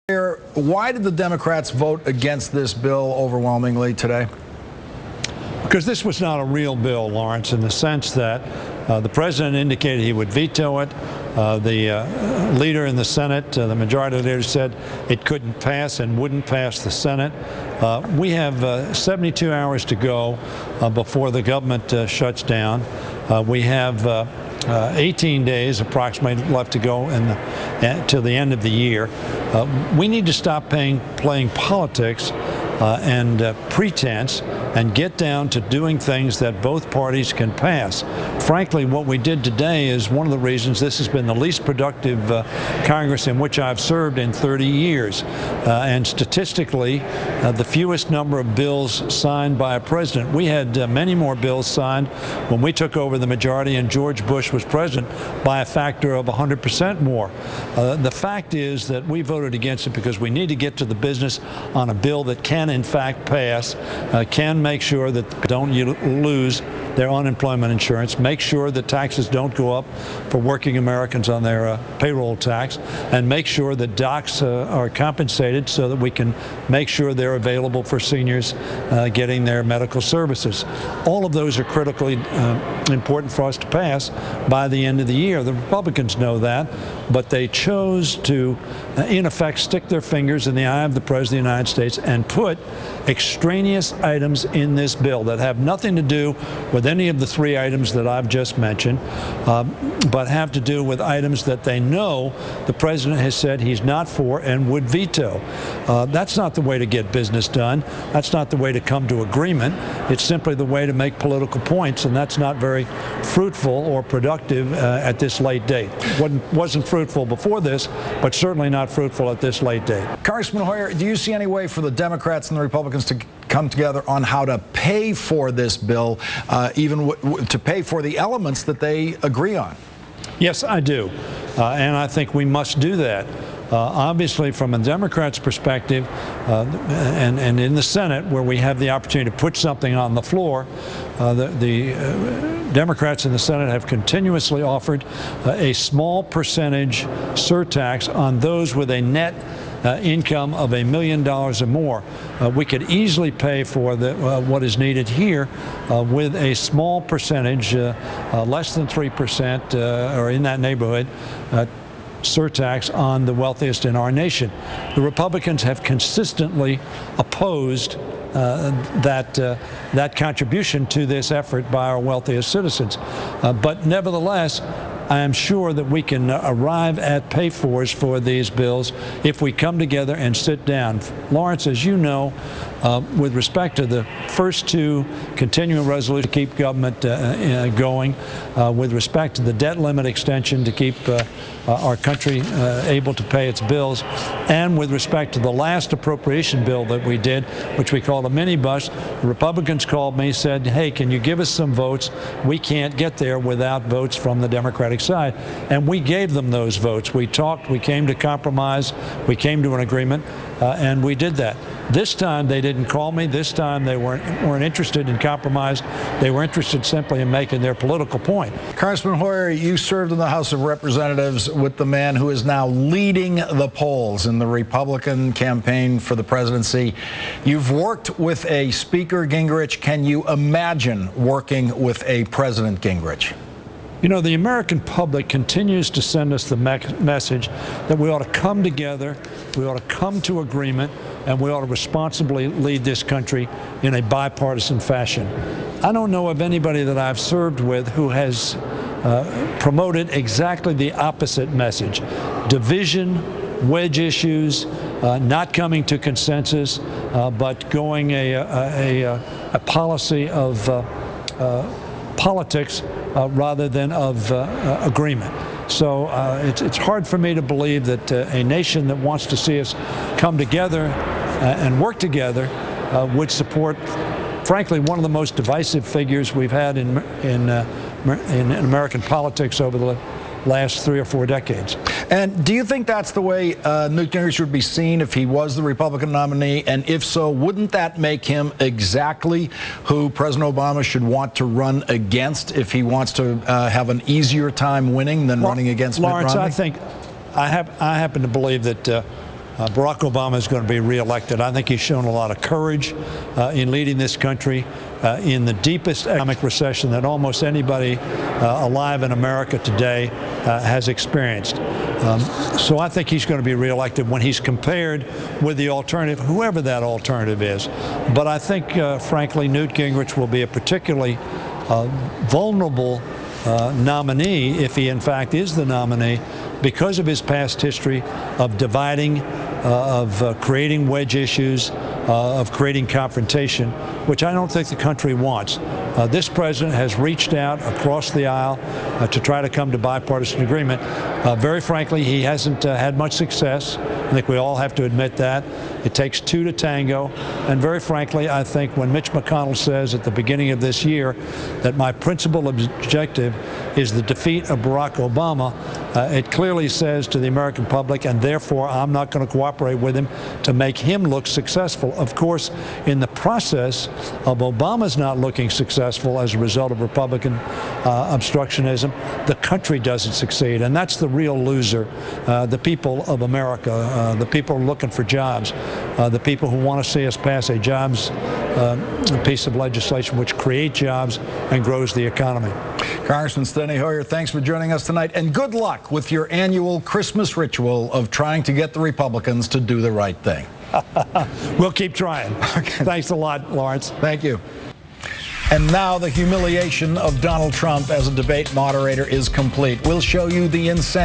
Why did the Democrats vote against this bill overwhelmingly today? Because this was not a real bill, Lawrence, in the sense that the president indicated he would veto it. The leader in the Senate, the majority leader, said it couldn't pass and wouldn't pass the Senate. We have 72 hours to go before the government shuts down. We have 18 days approximately left to go till the end of the year. We need to stop playing politics and pretense and get down to doing things that both parties can pass. Frankly, what we did today is one of the reasons this has been the least productive Congress in which I've served in 30 years. And statistically, the fewest number of bills signed by a president. We had many more bills signed when we took over the majority and George Bush was president by a factor of 100% more. The fact is that we voted against it because we need to get to the business on a bill that can in fact pass, can make sure that don't lose their unemployment insurance, make sure that taxes don't go up for working Americans on their payroll tax, and make sure that docs are compensated so that we can make sure they're available for seniors getting their medical services. All of those are critically important for us to pass by the end of the year. The Republicans know that, but they chose to, in effect, stick their fingers in the eye of the President of the United States and put extraneous items in this bill that have nothing to do with any of the three items that I've just mentioned, but have to do with items that they know the President has said he's not for and would veto. That's not the way to get business done. That's not the way to come to agreement. It's simply the way to make political points, and that's not very fruitful or productive at this late date. Wasn't fruitful before this, but certainly not fruitful at this late date. Congressman Hoyer, do you see any way for the Democrats and the Republicans to come together on how to pay for this bill, even to pay for the elements that they agree on? Yes, I do. And I think we must do that. Obviously, from a Democrat's perspective, and in the Senate, where we have the opportunity to put something on the floor, the Democrats in the Senate have continuously offered a small percentage surtax on those with a net income of $1 million or more. We could easily pay for what is needed here with a small percentage, less than 3% or in that neighborhood, surtax on the wealthiest in our nation. The Republicans have consistently opposed that contribution to this effort by our wealthiest citizens. But nevertheless, I am sure that we can arrive at pay-fors for these bills if we come together and sit down. Lawrence, as you know, with respect to the first two continuing resolutions to keep government going, with respect to the debt limit extension to keep our country able to pay its bills, and with respect to the last appropriation bill that we did, which we called a mini-bus, the Republicans called me, said, hey, can you give us some votes? We can't get there without votes from the Democratic side. And we gave them those votes. We talked, we came to compromise, we came to an agreement, and we did that. This time they didn't call me. This time they weren't interested in compromise. They were interested simply in making their political point. Congressman Hoyer, you served in the House of Representatives with the man who is now leading the polls in the Republican campaign for the presidency. You've worked with a Speaker Gingrich. Can you imagine working with a President Gingrich? You know, the American public continues to send us the message that we ought to come together, we ought to come to agreement, and we ought to responsibly lead this country in a bipartisan fashion. I don't know of anybody that I've served with who has promoted exactly the opposite message. Division, wedge issues, not coming to consensus, but going a policy of politics rather than of agreement. So it's hard for me to believe that a nation that wants to see us come together and work together would support, frankly, one of the most divisive figures we've had in American politics over the last 3 or 4 decades. And do you think that's the way Newt Gingrich would be seen if he was the Republican nominee? And if so, wouldn't that make him exactly who President Obama should want to run against if he wants to have an easier time winning than running against Mitt Romney? Lawrence, I happen to believe that Barack Obama is going to be reelected. I think he's shown a lot of courage in leading this country in the deepest economic recession that almost anybody alive in America today has experienced. So I think he's going to be reelected when he's compared with the alternative, whoever that alternative is. But I think, frankly, Newt Gingrich will be a particularly vulnerable nominee, if he in fact is the nominee, because of his past history of dividing, of creating wedge issues, of creating confrontation, which I don't think the country wants. This president has reached out across the aisle to try to come to bipartisan agreement. Very frankly, he hasn't had much success. I think we all have to admit that. It takes two to tango. And very frankly, I think when Mitch McConnell says at the beginning of this year that my principal objective is the defeat of Barack Obama, it clearly says to the American public, and therefore I'm not going to cooperate with him to make him look successful. Of course, in the process of Obama's not looking successful as a result of Republican obstructionism, the country doesn't succeed. And that's the real loser, the people of America, the people looking for jobs, the people who want to see us pass a jobs piece of legislation which creates jobs and grows the economy. Congressman Steny Hoyer, thanks for joining us tonight, and good luck with your annual Christmas ritual of trying to get the Republicans to do the right thing. We'll keep trying. Okay. Thanks a lot, Lawrence. Thank you. And now the humiliation of Donald Trump as a debate moderator is complete. We'll show you the insanity.